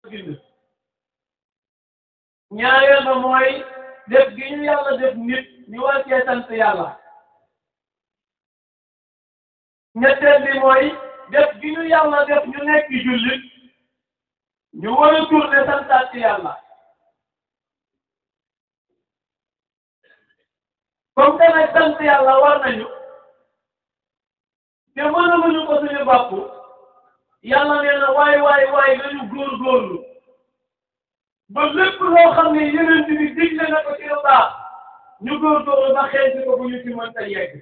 bind ñaareel ba mooy def gi ñu yàlla def nit ñu war cee sant yàlla ñetteel bi mooy def gi ñu yàlla def ñu nekk jullit ñu war a tourner santaat ci yàlla comme que nag sant yàlla war nañu te mënaluñu ko suñu bopp yàlla nee na waay nañu góorgóorlu ba lépp loo xam ne yeneen bi digle na ko ci lu baax ñu góorgóorlu ba xeeñ ko bu ñu ci mënta yegg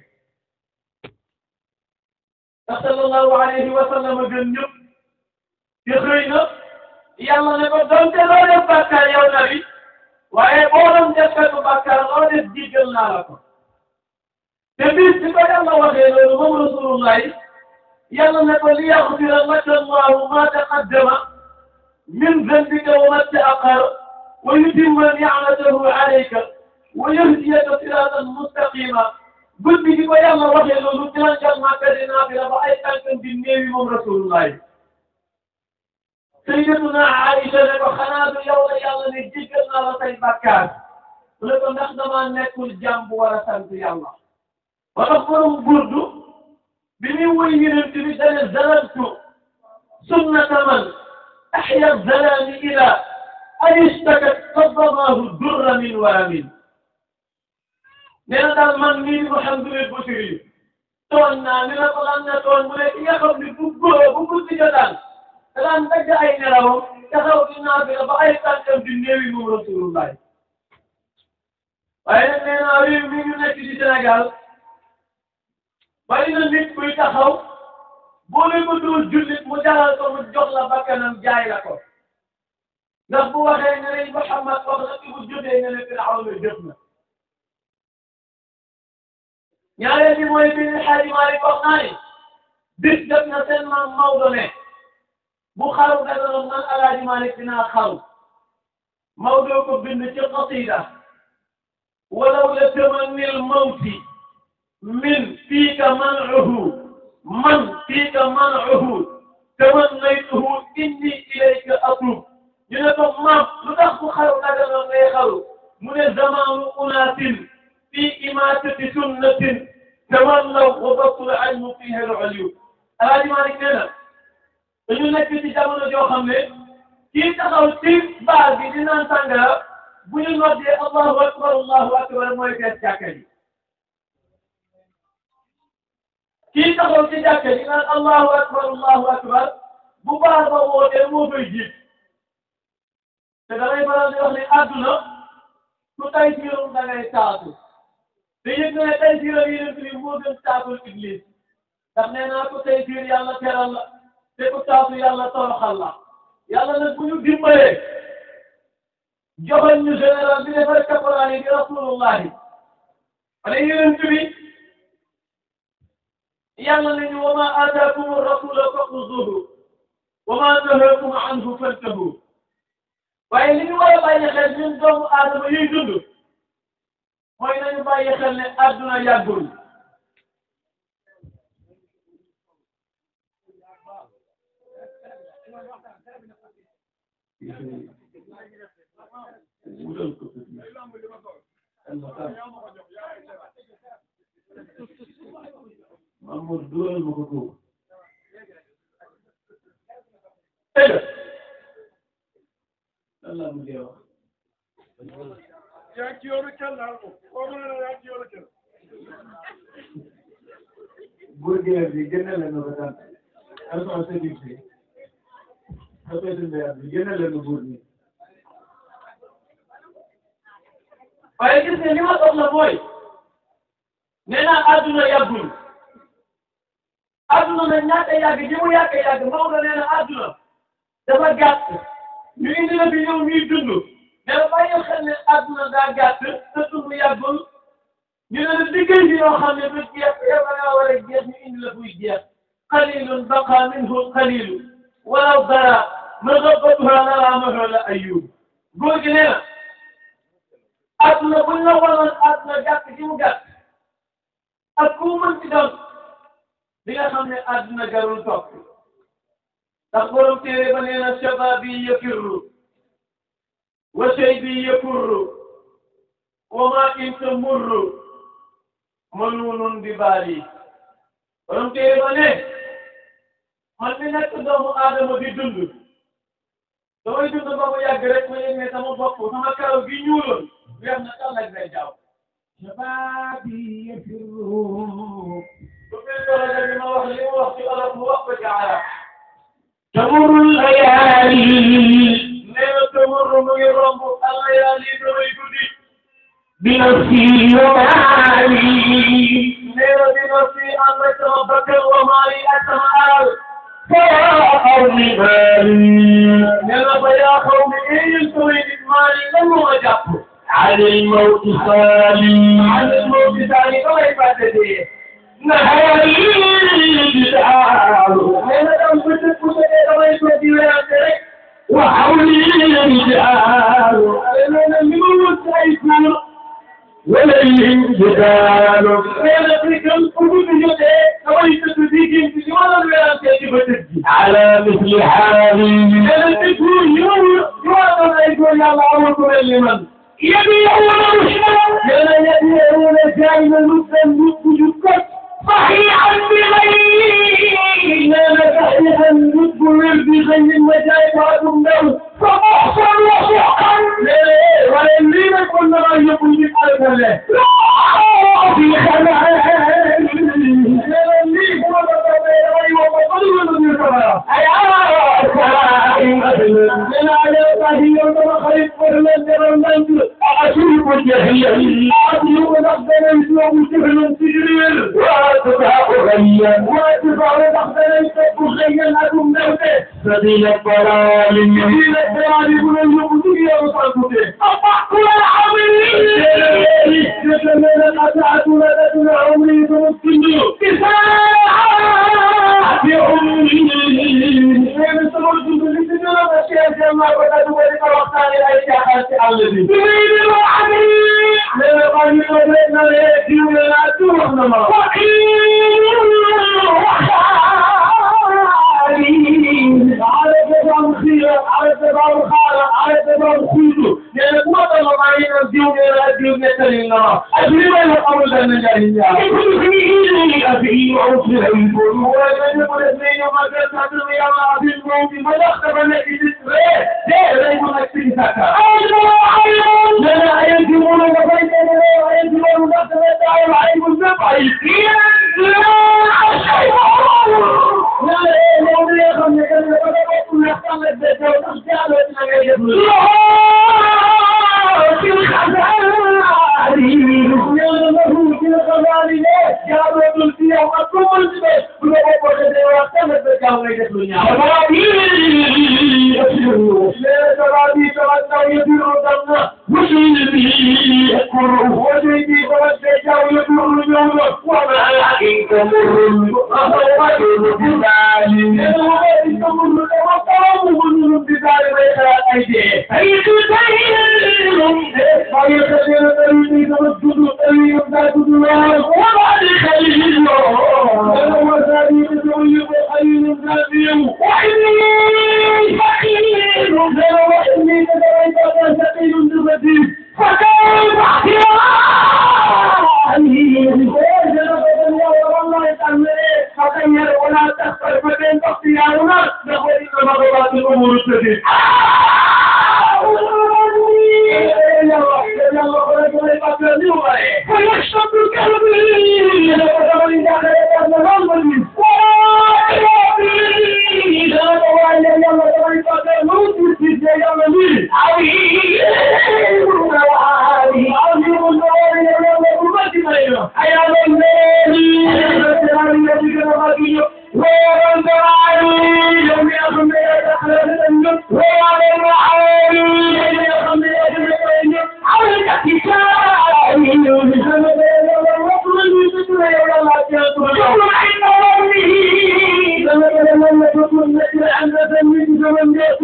ndax sallallahu alayhi wa sallam gën ñëpp te xëy na yàlla ne ko donte loo def bàkkaar yow nabi waaye boo doon def katu bàkkaar loo def jéggal naa la ko te bis bi ko yàlla waxee loolu moom rasulullah yàlla ne ko li yaxfira laka allahu ma taqaddama min zanbika wa ma ta'akhkhara wa yutimma ni'matahu alayka wa yahdiyaka siratan mustaqima guddi gi ko yàlla waxee loolu ci la jot Makka di naafila ba ay tànkam di néewi moom rasulullah sayyidatuna Aïcha ne ko xanaa du yow la yàlla ne jéggal naa la say bàkkaar mu ne ko ndax damaa nekkul jàmm bu war a sant yàlla ba tax borom burdu bi muy woy yeneen bi dane zalaltu sunnata man ahya zalami ila an ishtakat qaddamahu durra min waramin nee na daal man mii di Mouhamadul Bachir tooñ naa ni la ko lan na tooñ mu ne ki nga xam ne bu guddi jotaan da daan dagg ay nelawam taxaw di naafila ba ay tànkam di néewi moom rasulullah waaye nag nee naa réew mi ñu nekk ci Sénégal bari na nit kuy taxaw boo leen ko dul jullit mu jaral ko mu jox la bakkanam jaay la ko ndax bu waxee nga ne Muhammad wax na ci bu jotee nga ne Firawna jëf na ñaareel bi mooy bi ni Xaaji Maalik wax naa ne bis jot na seen maam Maodo ne bu xaru dagaloon man Alaaji Maalik dinaa xaru Maodo ko bind ci qasida walaw la tamannil mawti من فيك منعه من فيك منعه تمنيته إني إليك أتوب ينتم ما لتخو خلو نجم غير خلو من زمان أناس في إماتة سنة تمنوا وبطل العلم فيها العليو هذه ما نكنا dañu nekk ci jamono joo xam ne kii taxaw ci baar bi di naan sàngara bu ñu noddee allahu akbar mooy fees jàkka ji kii taxaw ci jàkka ji naan allahu akbar bu baax ba wootee moo koy jiit te damay faral di wax ne àdduna ku tay siiram da ngay taatu te yëg na ne tay siiram yi nekk ni moo gën taatul iblis ndax nee naa ko tay siir yàlla teral la te ku taatu yàlla toroxal la yàlla nag bu ñu dimbalee joxoon ñu général bi defar caporal yi di rasulullahi wala yeneen bi yàlla nañu wa ma ataakum rasula faxuzuhu wa ma nahakum anhu fantahu waaye li ñu war a bàyyi xel ñun doomu aadama yuy dund mooy nañu bàyyi xel ne àdduna yàggul Mamour dugal ma ko tuub lan laa mujjee wax yaa ci yoonu kenn daal ko yaa ci yoonu kenn burgeer bi génne leen ko tant alma sédif bi bi génne leen buur bi waaye gis nga li ma soxla mooy nee naa àdduna yàggul àdduna nag ñaata yàgg ji mu yàgg Maodo nee na àdduna dafa gàtt ñu indi la fi ñëw ñuy dund mais bàyyi xel ne àdduna daa gàtt te dund yàggul ñu ne la liggéey bi yoo xam ne du jeex yow da ngaa war a jeex ñu indi la buy jeex qalilun baqa minhu qalilu walaw dara maghabbatuha nara mahala ayub góor gi nee na àdduna buñ la wanoon àdduna gàtt gi mu gàtt ak ku mën ci doon di nga xam ne àdduna jarul topp ndax borom téere ba nee na shababi yafirru wa shaybi yafurru wa ma in tamurru manunun bi baali borom téere ba ne man mi nekk doomu aadama di dund damay dund ba mu yàgg rek ma yëg ne sama bopp sama karaw gi ñuuloon weex na tàll ak day jaaw shababi yafirru bu fekkee ne li ma wax ci olof mu wax ko ci arab tamurru layaali nee na tamurru mu ngi romb allayaali damay guddi bi nafsi wa maali nee na bi nafsi ànd ak sama bakkan wa maali ak sama alal فَأَرْضِ مَالِي نَبَ يَا قَوْمِ إِنْ تُرِيدُ مَالِي لَمْ أَجَبْ عَلَى الْمَوْتِ صَالِي عَلَى الْمَوْتِ صَالِي كيف تدري نهاري بدعاء أنا لم تكن كذا وحولي بدعاء أنا لم يكن وليهم جدال على مثل حالي يبيعون جائما مسلم يسكت صحيحا بغير صحيحا بغير المجاهد والنوم فمحصن وسحقا وللذين كنا ما يقول بقلب الله في خلال سبيل الضلال سبيل الضلال من المؤمنين وصلبته أطعقوا العملين يتمنى قطعت لدى عمري فمسكنه كفاء بعمري ويسرد بالإسلام أشياء الله وتدوى وقتان الأشياء الذي بغير العملين لا قال قبلنا ليأتي ولا تهنما وقيل على تبع الخير على تبع الخالق على تبع الخير لأن ما طلب علينا الدين إلى الدين يتلنا أجرب القول النجاهية أفيه وعصر الكل ولكن يقول اثنين وما كانت تدري الله في الموت فلختب التي تسريه لا يكون أكثر سكا لنا أيضمون وبيتنا وأيضمون نفسنا تعالى عيب الزبع ينزل الشيطان عند ذنبه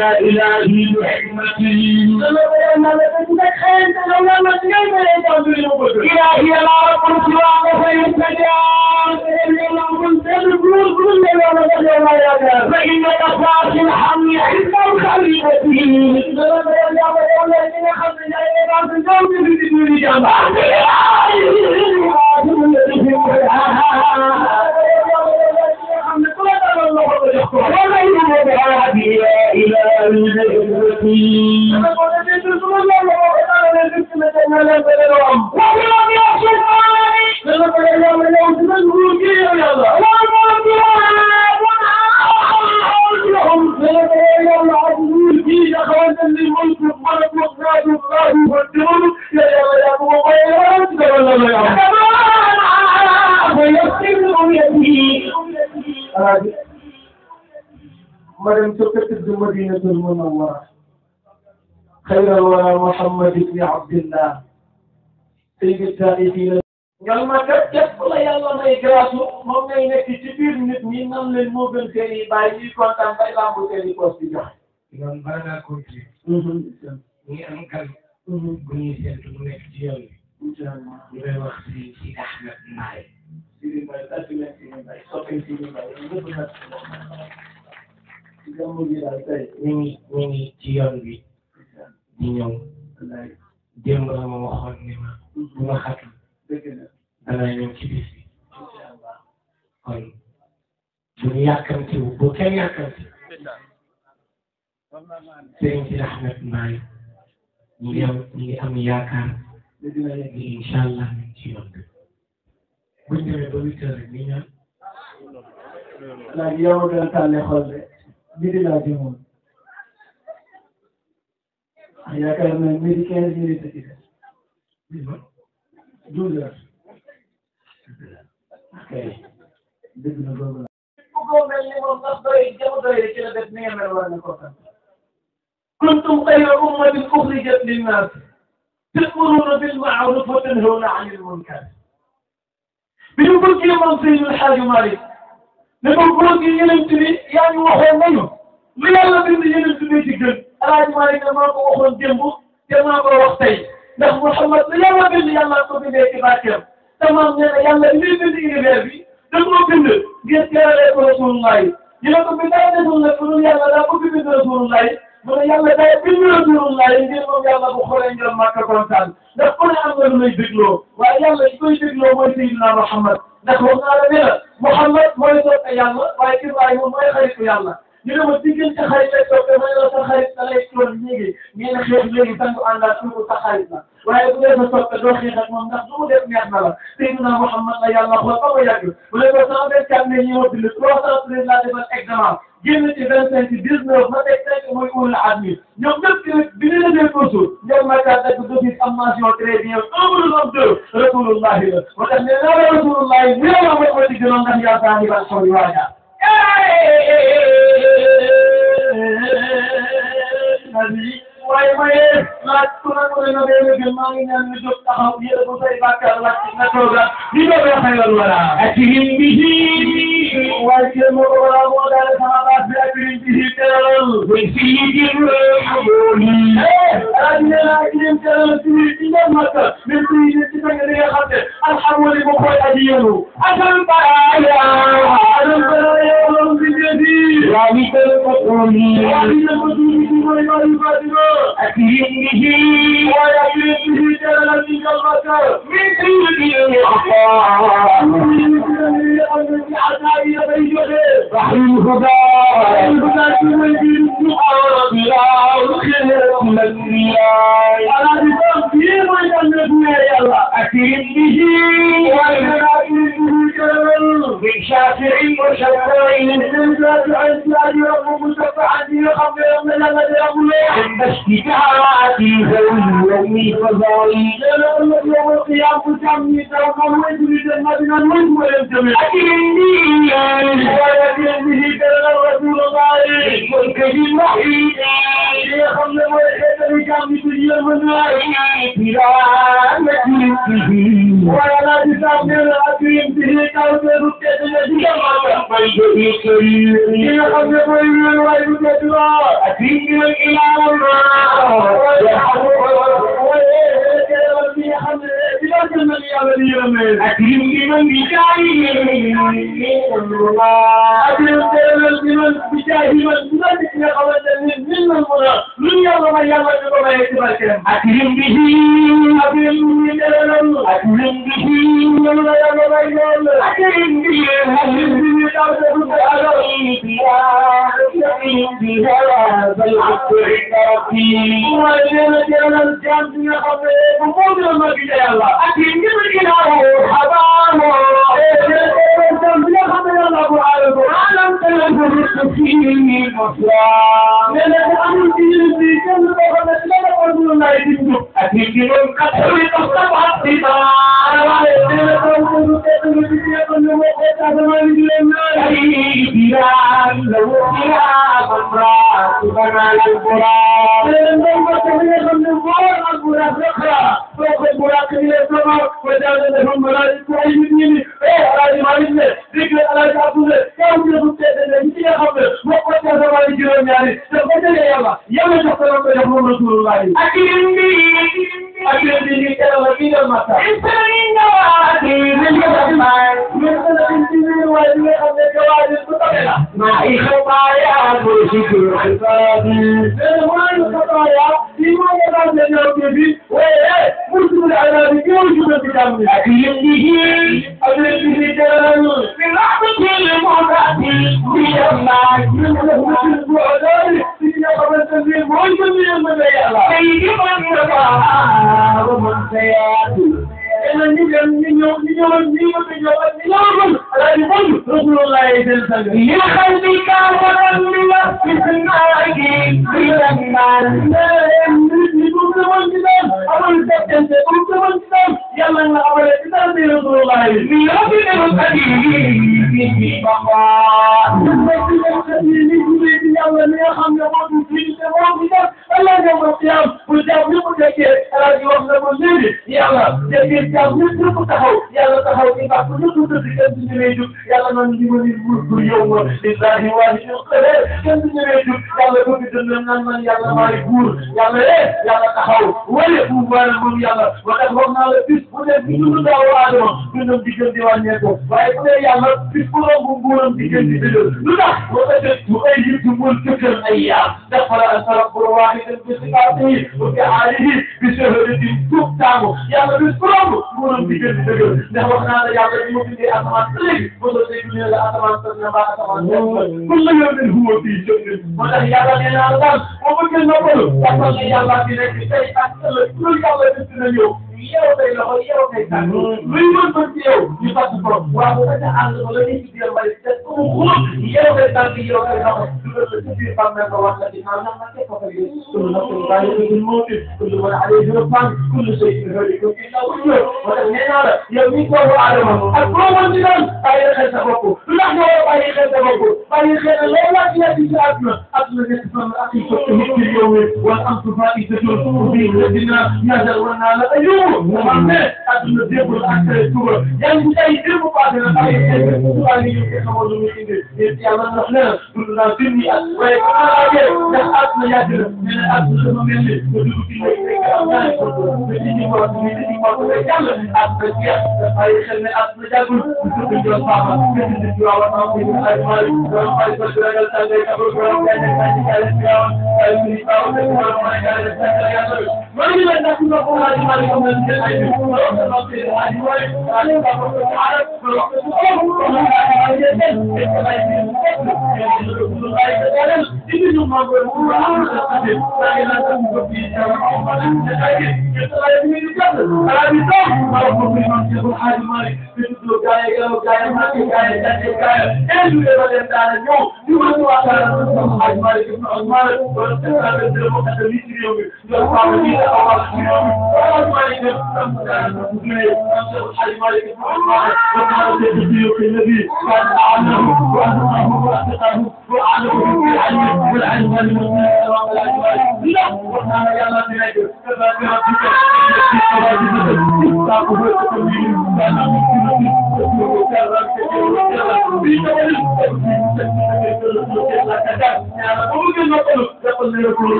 يا إلهي بحكمتي إلهي لا رب سواك فيستجاب فإنك فاصل حمي عند الخليفة مريم تكتب مدينة المنورة خير الورى محمد بن عبد الله سيد التائبين قال ما كتب لا يلا ما يقراسو moom ngay nekk ci biir nit ñi nan leen moo gën seen i bàyyi ñuy kontaan bay lambu seen i poste di joxe. yoon bala ngaa continuer. ñu ngi am gan. bu ñuy seetlu mu nekk ci yoon bi. incha allah ñu koy wax si Ahmed Mbaye. Sidi Mbaye tàcculeen Sidi Mbaye soppi Sidi Mbaye ñëpp nag gàmmu gi daal tey ñu ngi ci yoon bi di ñëw démb la ma waxoon ni ma bu ma xatul danaa ñëw ci bis bi kon bu ñu yàkkamtiwu bu kenn yàkkamti sëriñ si Ahmed Mbaye ñu ngi am yaakaar ni incha allah ñu ngi ci yoon bi buñ demee ba 8 heures rek ni ñaan laaj yow gën a tànne xol de midi laa jëmoon yaakaar naa midi 15 minutes ci des 12 heures ok dëgg na boobu la bëggoo mel ni moom ndax doy jama doy ci la def ni nga mel war na ko sant kuntum xayra ummatin uxrijat linnaas ta'muruuna bil ma'ruuf wa tanhawna 'anil munkar bi ñu bëggee moom Seydi El Hadji Malick ne ko góor gi yeneen bi yaa ngi waxoon nañu lu yàlla bind yeneen bi ci gën El Hadji Malick ne maa ko waxoon démb te maa ko wax tey ndax Muhammad lu yàlla bind yàlla ko bindee ci barkeem te moom nee na yàlla li muy bind univers bi da koo bind ngir teeralee ko Rasulullah yi ñu ne ko bi day desul nag lu yàlla daa ko bind Rasulullah yi mu ne yàlla day bind Rasulullah yi ngir moom yàlla bu xoolee njëriñ Makka kontaan ndax ku ne am nga lu lay dégloo waaye yàlla li koy dégloo mooy Seydina Muhammad ndax wax naa la ne la Muhammad mooy soppe yàlla waaye Ibrahima mooy xaritu yàlla ñu ne ma diggante xarit lay soppe ma ne la sa xarit da lay toll léegi ngeen a xeex léegi sangu àndaat suufu sa xarit la waaye bu dee sa soppe doo xeex ak moom ndax lu mu def neex na la Seydina Muhammad la yàlla xool ba mu yàgg bu leen ko 124 ne ñi ma bind 313 laa defal examen génn ci 25 19 ma teg 5 mooy ulul azmi ñoom ñëpp ci bi ñu defee kursu ñoom ma kaa dagg d'office am mention très bien 1 Rasulullahi la moo tax ne la Rasulullahi ni la mooy ko ci gënoon ndax yaa saahibal xawli waaja waaye maye laaj ku ne ko na bee gën maa ngi ñaan ñu jóg taxaw yéen bu say bàkkaar wàcc na tooga ni ko bee xayal wala akirim bihi waaye kenn moo ko wala moo daal sama baas bi akirim bihi teral way sayyidil mawludi alaaji nee na akirim teral ci njël Makka même ci ci tàng li nga xam ne alhamdulilah mo koy aji yenu asal baraya loolu bi jeedi yaa ngi teel ko tooli yaa ngi teel ko tooli mooy mari Fatima akirim bihi waaye akirim bihi teral ci njël Makka min sayyidil بحر الهدى كما يدين السحاب لا الخير مجريان على بتوفيق ويتنبه يا الله أكرم به وأكرم به كرم من شافع وشفاع من شافع الإسلام رب مشفع به خبر من الذي يقول عند اشتكاءاتي ذوي يومي فضائي يوم القيامة تسمي توقع ويجري جنة الوجه ويجمع أكرم به ويكرم به كرم رسول الله الملك بالوحيد يخلق ويحيد كان يجي المنار ولا تسامح الأكرم به كوثر التدلج إلى قبل قوي ويبتدر أتيم إلى أكرم لمن بجاهه لمن بجاهه من ذلك يقول من المنى من يوم ما يوم يتبارك أكرم به أكرم به أكرم به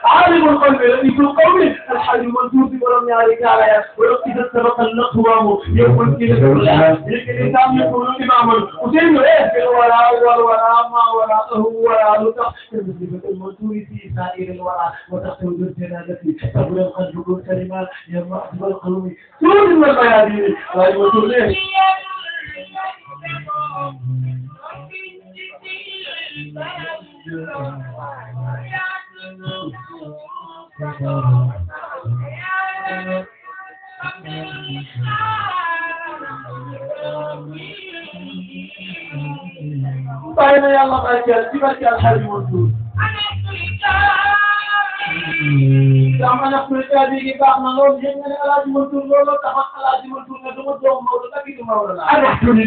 عالم القلب الذي في القوم الحي المنجود ولم يعرف عليها ولو إذا سبق الأقوام يوم كذا الإنسان يكون إماما وسيد إيه ولا ما وراءه ولا لطخ المسلمة المنجود في سائر الوراء وتختم بالجنازة تقول القلب كلمة يرحب القلوب سور من البيادين لا يموتون ليه طيب يا الله بارك الحي موجود كما نقول هذه بعضنا لو جينا على المنتور لو تحصل على المنتور ندوم موضوع تكيد موضوع أنا أقول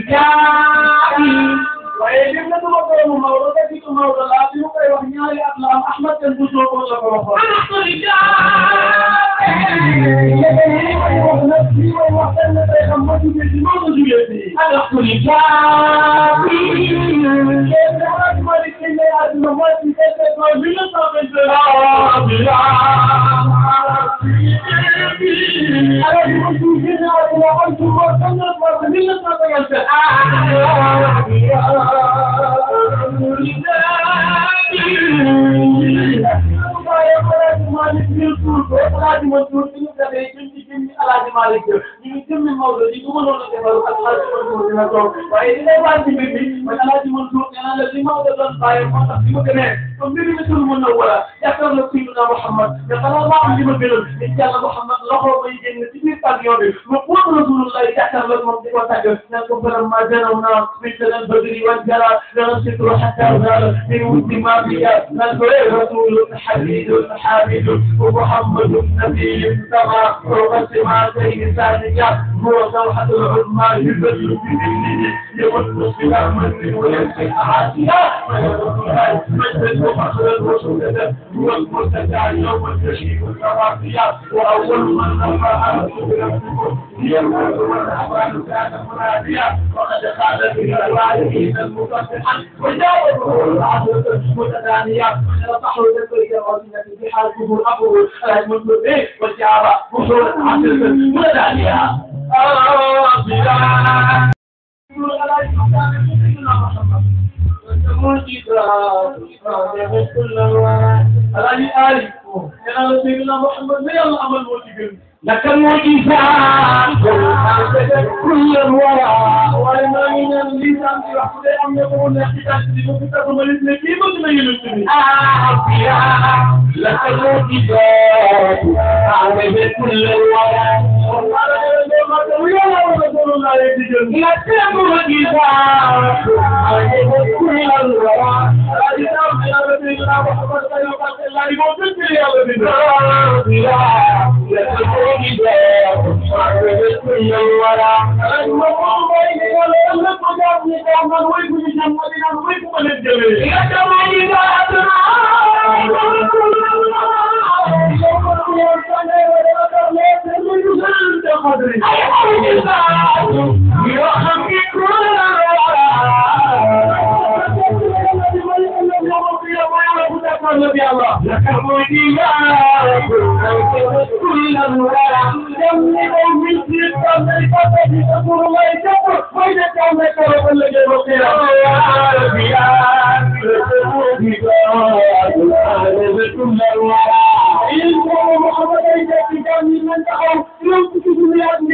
ويجب أن نقول موضوع تكيد موضوع لا يمكن أن يكون أطلع أحمد تنبوه ولا كوفا أنا أقول نفسي ووحدنا تخمد بالموضوع جيتي أنا أقول كيف نحن مالك إلا أدنى ما تكتب من الصابر محمد يقال الله عندي مبلغ إن شاء الله محمد الله بيجي نتيجة تغييره وقول رسول الله يحتاج للمنطقة وتجد نكون فلما جنونا مثل البدر والجرى ننشط حتى نزال من ود ما بيا نقول رسول حبيب حامد ومحمد النبي سما فوق السماء ثانية هو صوحة العظمى يبدل بذله يمد سلاما ويمسك عافية مجد وفخر الرسول هو المرتدى يوم التشريف الصوافية وأول من رفع رسولكم هي الموت والأحوال كان مناديا وقد قال في الوالدين المفتحا وجاوبه العصر المتدانية ونصحوا ذكرية وزنة في حالكم الأبو المنبذ وجعل بحور العصر المتدانية لك المعجزات كل الوراء ولما من اللسان يحصل أن يكون احتاج لمكتب ملزم في مدن يلزم لك المعجزات عالم كل الوراء لك المعجزات عالم كل الوراء لك المعجزات كل الورى يملك مثل الطبيعة تذكر ما يذكر وإذا كان ذكر الذي يبقي يا ربي لك المعجزات كل الورى إن محمد إذا كان من تحول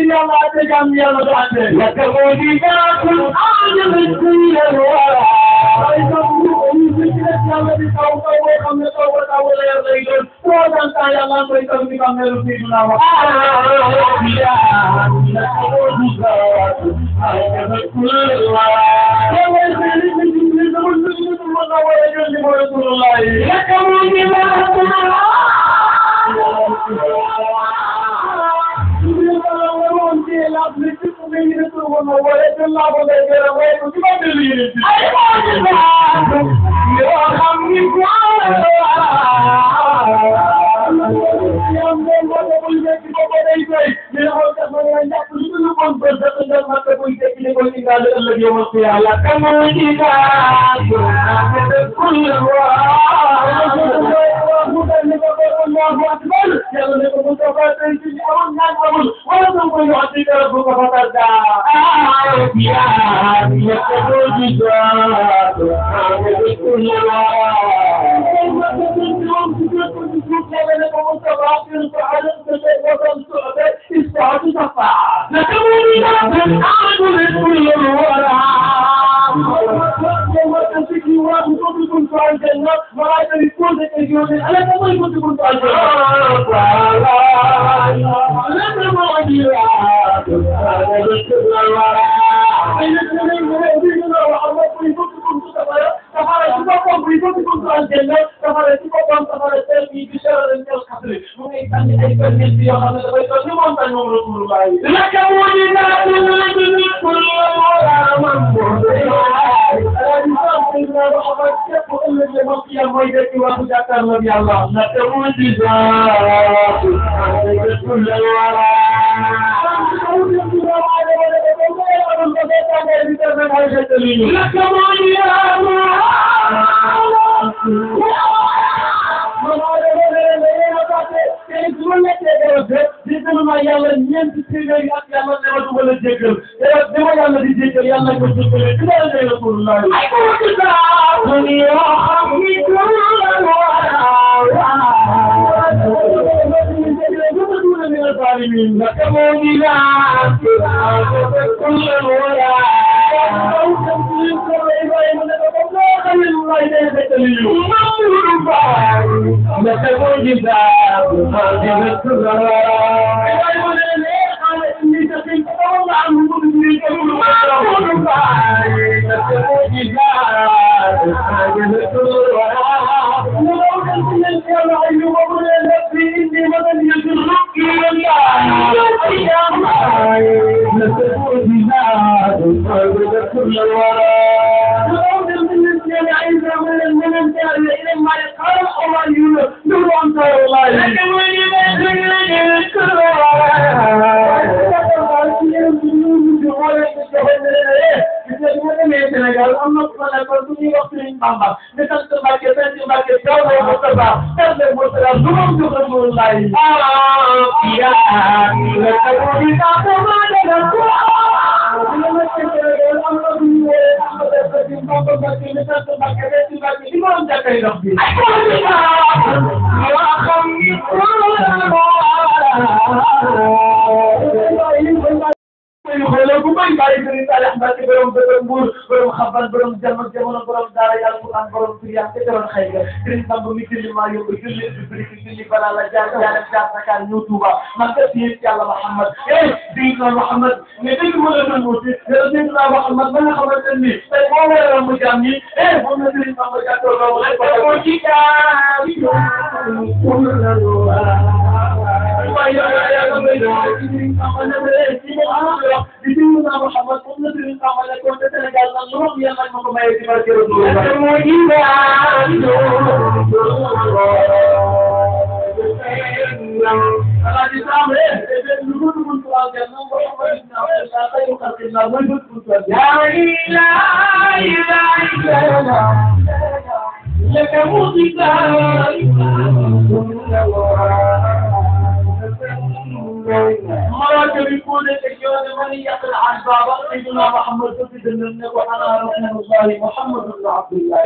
yàlla ate jàmm yàlla du ate لك معجزات أعجبت كل الورى ay sax ñu ci rek yàlla di taw taw boo xam ne taw ba taw la yàlla lay doon trois ans yàlla koy taw di xam ne lu fi dina wax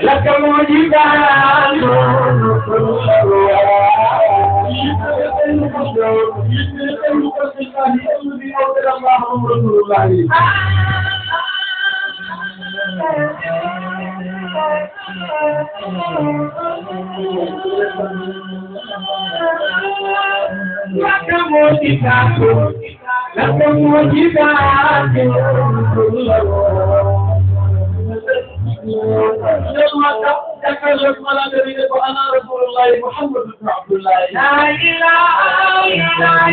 لك معجزات أنا رسول الله محمد بن عبد الله لا إله إلا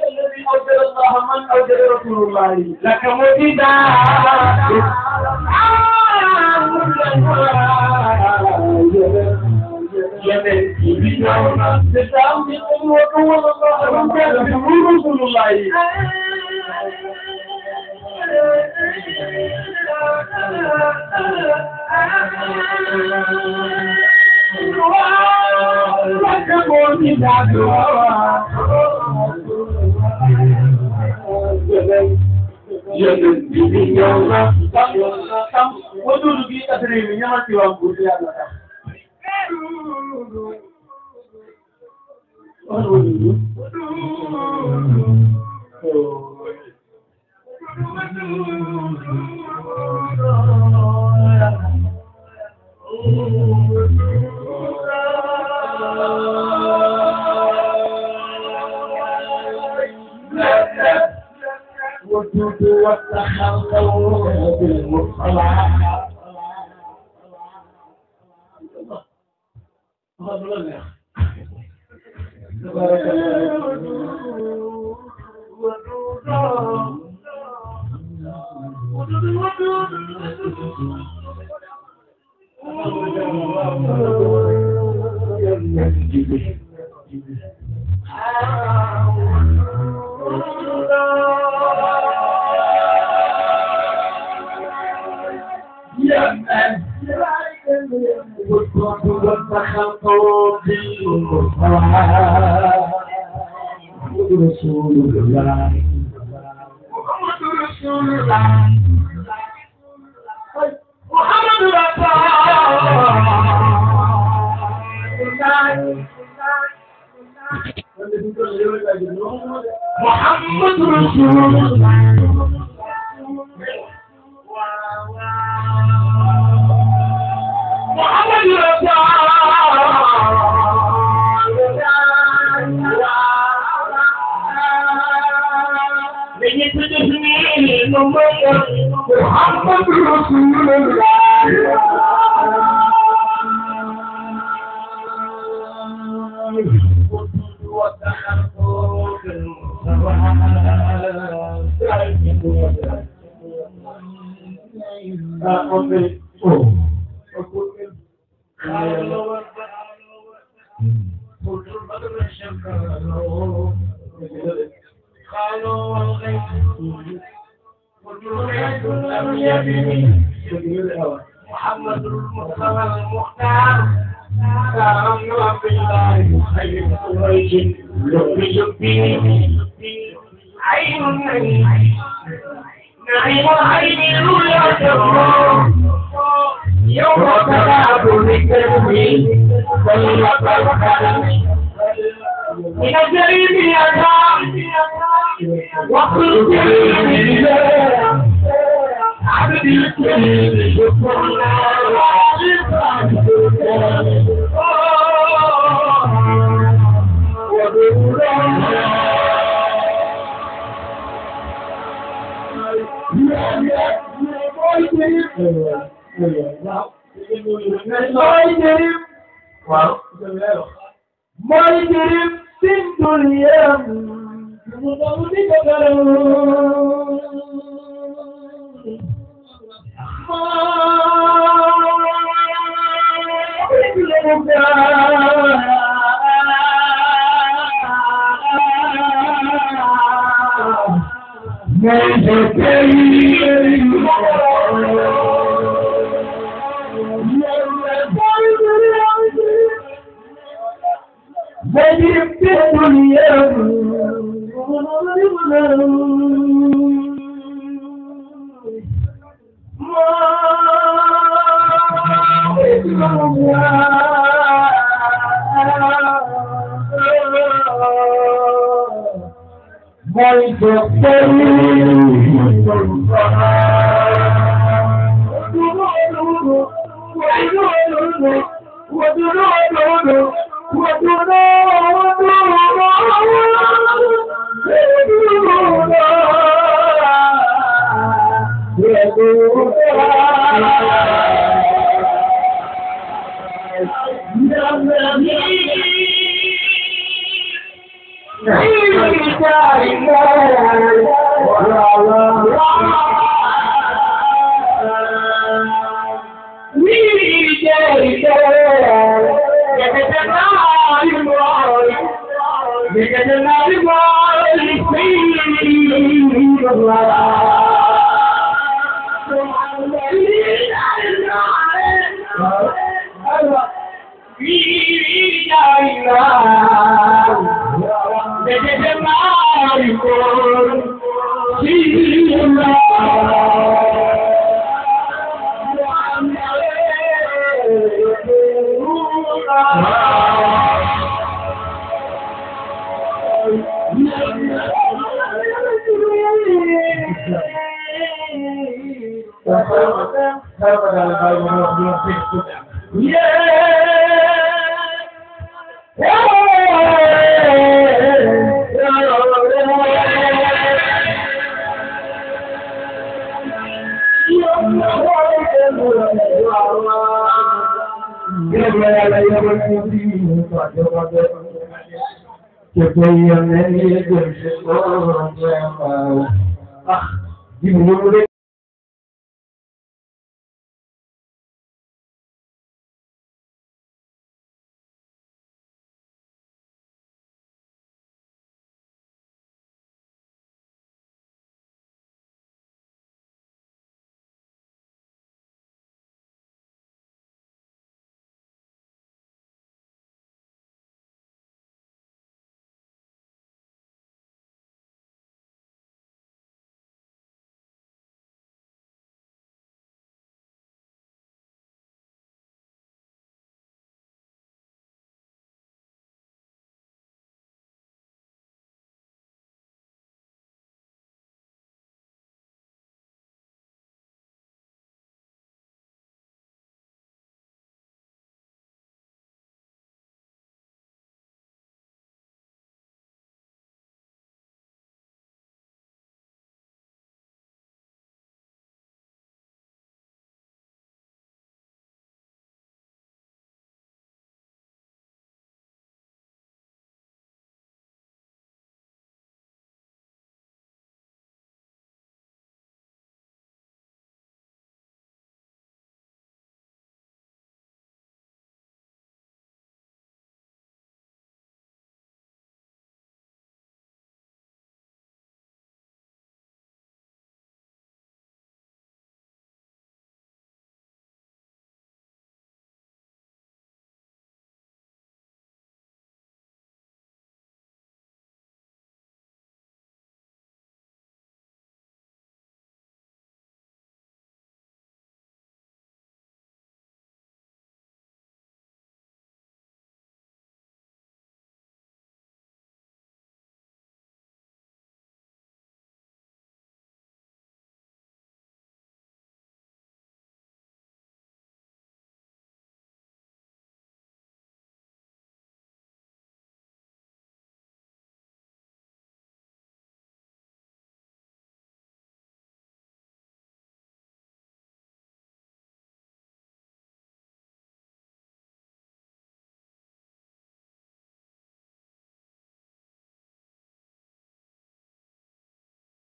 الذي أوجد الله من أوجد رسول الله لك رسول الله ودود في تدريب نعمتي وأنقذ يا الله وجود والتخلق بالمصطلح تبارك رسول الله محمد رسول الله محمد محمد رسول الله محمد محمد رسول محمد المصطفى المختار كرم رب الله خير قريش لبي عين النعيم نعيم العين رؤيا جبار يوم تلعب بالتنوين ضيق القلم من الجريم يدعى وكل جريم عبد الكريم شكر Jibril